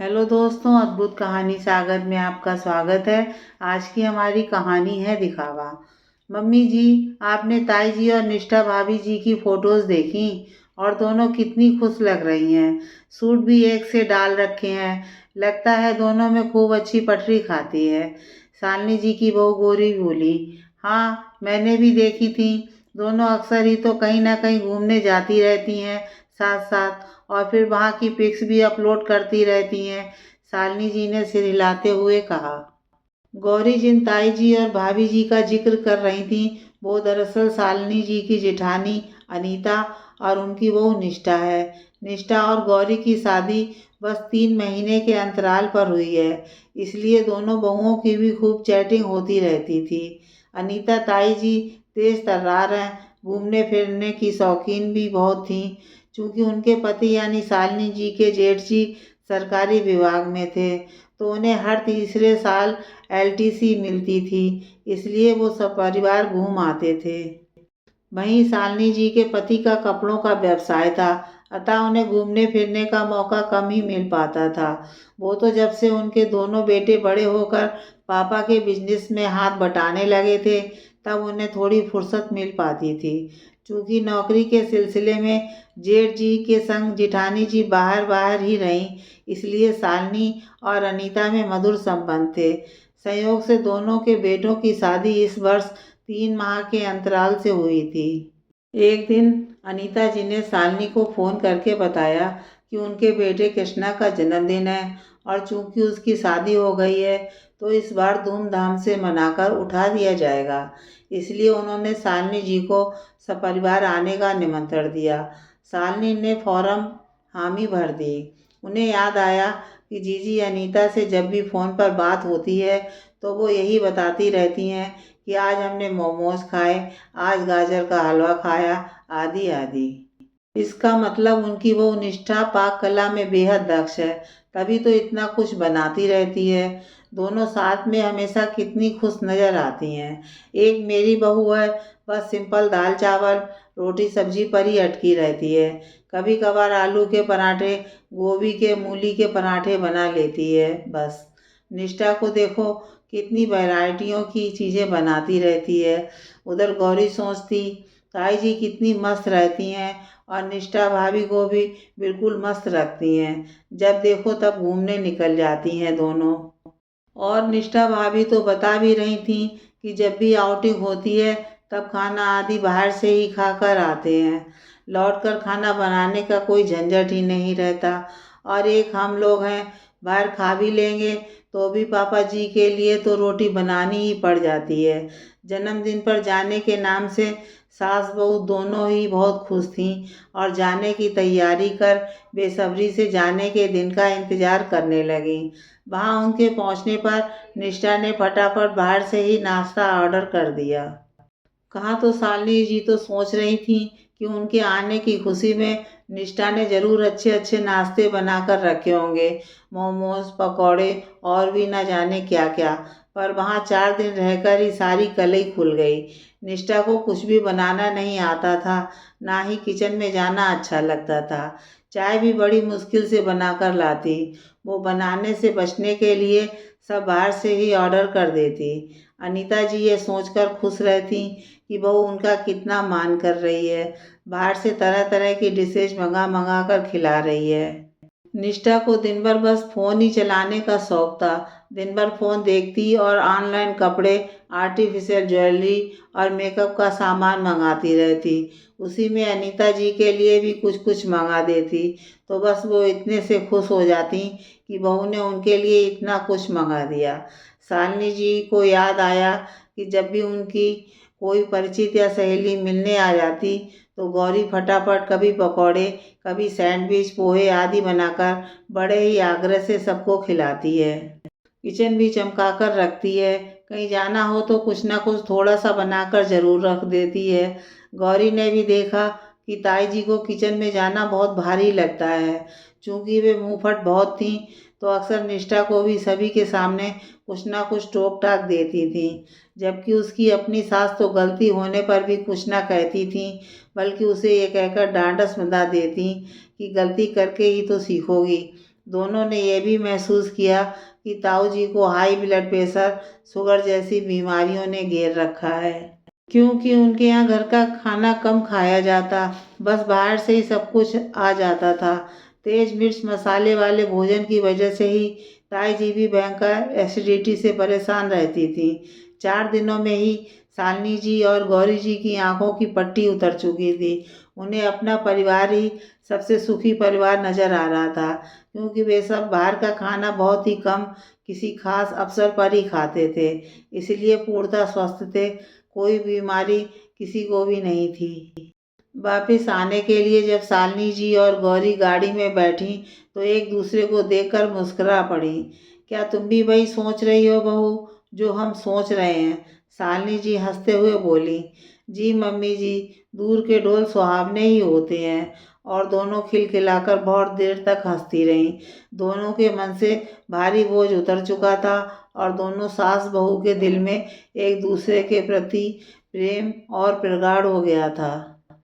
Hello दोस्तों, अद्भुत कहानी सागर में आपका स्वागत है। आज की हमारी कहानी है दिखावा। मम्मी जी, आपने ताई जी और निष्ठा भाभी जी की फोटोज देखी और दोनों कितनी खुश लग रही हैं। सूट भी एक से डाल रखे हैं। लगता है दोनों में खूब अच्छी पटरी खाती है। शालिनी जी की बहू गौरी बोली, हाँ मैंने भी देखी थी। दोनों अक्सर ही तो कहीं ना कहीं घूमने जाती रहती हैं साथ साथ, और फिर वहाँ की पिक्स भी अपलोड करती रहती हैं। शालिनी जी ने सिर हिलाते हुए कहा। गौरी जिन ताई जी और भाभी जी का जिक्र कर रही थी, वो दरअसल शालिनी जी की जेठानी अनीता और उनकी बहू निष्ठा है। निष्ठा और गौरी की शादी बस 3 महीने के अंतराल पर हुई है, इसलिए दोनों बहुओं की भी खूब चैटिंग होती रहती थी। अनीता ताई जी तेज तर्रार हैं, घूमने फिरने की शौकीन भी बहुत थीं। चूंकि उनके पति यानी शालिनी जी के जेठ जी सरकारी विभाग में थे, तो उन्हें हर तीसरे साल एलटीसी मिलती थी, इसलिए वो सब परिवार घूम आते थे। वहीं शालिनी जी के पति का कपड़ों का व्यवसाय था, अतः उन्हें घूमने फिरने का मौका कम ही मिल पाता था। वो तो जब से उनके दोनों बेटे बड़े होकर पापा के बिजनेस में हाथ बटाने लगे थे, तब उन्हें थोड़ी फुर्सत मिल पाती थी। चूंकि नौकरी के सिलसिले में जेठ जी के संग जेठानी जी बाहर बाहर ही रहीं, इसलिए शालिनी और अनीता में मधुर संबंध थे। संयोग से दोनों के बेटों की शादी इस वर्ष 3 माह के अंतराल से हुई थी। एक दिन अनीता जी ने शालिनी को फ़ोन करके बताया कि उनके बेटे कृष्णा का जन्मदिन है, और चूंकि उसकी शादी हो गई है तो इस बार धूमधाम से मनाकर उठा दिया जाएगा। इसलिए उन्होंने शालिनी जी को सपरिवार आने का निमंत्रण दिया। शालिनी ने फौरन हामी भर दी। उन्हें याद आया कि जीजी अनीता से जब भी फ़ोन पर बात होती है तो वो यही बताती रहती हैं कि आज हमने मोमोज खाए, आज गाजर का हलवा खाया, आदि आदि। इसका मतलब उनकी वो निष्ठा पाक कला में बेहद दक्ष है, तभी तो इतना कुछ बनाती रहती है। दोनों साथ में हमेशा कितनी खुश नज़र आती हैं। एक मेरी बहू है, बस सिंपल दाल चावल रोटी सब्जी पर ही अटकी रहती है। कभी कभार आलू के पराठे, गोभी के, मूली के पराठे बना लेती है बस। निष्ठा को देखो, कितनी वैरायटियों की चीज़ें बनाती रहती है। उधर गौरी सोचती, ताई जी कितनी मस्त रहती हैं और निष्ठा भाभी को भी बिल्कुल मस्त रखती हैं। जब देखो तब घूमने निकल जाती हैं दोनों। और निष्ठा भाभी तो बता भी रही थी कि जब भी आउटिंग होती है तब खाना आदि बाहर से ही खा कर आते हैं। लौट कर खाना बनाने का कोई झंझट ही नहीं रहता। और एक हम लोग हैं, बाहर खा भी लेंगे तो भी पापा जी के लिए तो रोटी बनानी ही पड़ जाती है। जन्मदिन पर जाने के नाम से सास बहू दोनों ही बहुत खुश थीं और जाने की तैयारी कर बेसब्री से जाने के दिन का इंतज़ार करने लगीं। वहाँ उनके पहुँचने पर निष्ठा ने फटाफट बाहर से ही नाश्ता ऑर्डर कर दिया। कहाँ तो शालिनी जी तो सोच रही थी कि उनके आने की खुशी में निष्ठा ने जरूर अच्छे अच्छे नाश्ते बनाकर रखे होंगे, मोमोज, पकौड़े और भी न जाने क्या क्या। पर वहाँ 4 दिन रहकर ही सारी कलई खुल गई। निष्ठा को कुछ भी बनाना नहीं आता था, ना ही किचन में जाना अच्छा लगता था। चाय भी बड़ी मुश्किल से बनाकर लाती। वो बनाने से बचने के लिए सब बाहर से ही ऑर्डर कर देती। अनीता जी ये सोचकर खुश रहती कि बहू उनका कितना मान कर रही है, बाहर से तरह तरह की डिशेज मंगा मंगा कर खिला रही है। निष्ठा को दिन भर बस फ़ोन ही चलाने का शौक था। दिन भर फ़ोन देखती और ऑनलाइन कपड़े, आर्टिफिशियल ज्वेलरी और मेकअप का सामान मंगाती रहती। उसी में अनीता जी के लिए भी कुछ कुछ मंगा देती, तो बस वो इतने से खुश हो जाती कि बहू ने उनके लिए इतना कुछ मंगा दिया। शालिनी जी को याद आया कि जब भी उनकी कोई परिचित या सहेली मिलने आ जाती तो गौरी फटाफट कभी पकौड़े, कभी सैंडविच, पोहे आदि बनाकर बड़े ही आग्रह से सबको खिलाती है। किचन भी चमका कर रखती है। कहीं जाना हो तो कुछ ना कुछ थोड़ा सा बनाकर जरूर रख देती है। गौरी ने भी देखा कि ताई जी को किचन में जाना बहुत भारी लगता है। चूंकि वे मुंहफट बहुत थीं, तो अक्सर निष्ठा को भी सभी के सामने कुछ ना कुछ टोक टाक देती थी। जबकि उसकी अपनी सास तो गलती होने पर भी कुछ ना कहती थी, बल्कि उसे ये कहकर डांटस बंधा देती कि गलती करके ही तो सीखोगी। दोनों ने यह भी महसूस किया कि ताऊ जी को हाई ब्लड प्रेशर, शुगर जैसी बीमारियों ने घेर रखा है, क्योंकि उनके यहाँ घर का खाना कम खाया जाता, बस बाहर से ही सब कुछ आ जाता था। तेज मिर्च मसाले वाले भोजन की वजह से ही ताई जी भी भयंकर एसिडिटी से परेशान रहती थी। 4 दिनों में ही शालिनी जी और गौरी जी की आंखों की पट्टी उतर चुकी थी। उन्हें अपना परिवार ही सबसे सुखी परिवार नजर आ रहा था, क्योंकि वे सब बाहर का खाना बहुत ही कम, किसी खास अवसर पर ही खाते थे, इसलिए पूर्णतः स्वस्थ थे। कोई बीमारी किसी को भी नहीं थी। वापिस आने के लिए जब शालिनी जी और गौरी गाड़ी में बैठी तो एक दूसरे को देखकर मुस्कुरा पड़ी। क्या तुम भी वही सोच रही हो बहू, जो हम सोच रहे हैं? शालिनी जी हंसते हुए बोली। जी मम्मी जी, दूर के ढोल सुहावने ही होते हैं। और दोनों खिलखिलाकर बहुत देर तक हंसती रहीं। दोनों के मन से भारी बोझ उतर चुका था और दोनों सास बहू के दिल में एक दूसरे के प्रति प्रेम और प्रगाढ़ हो गया था।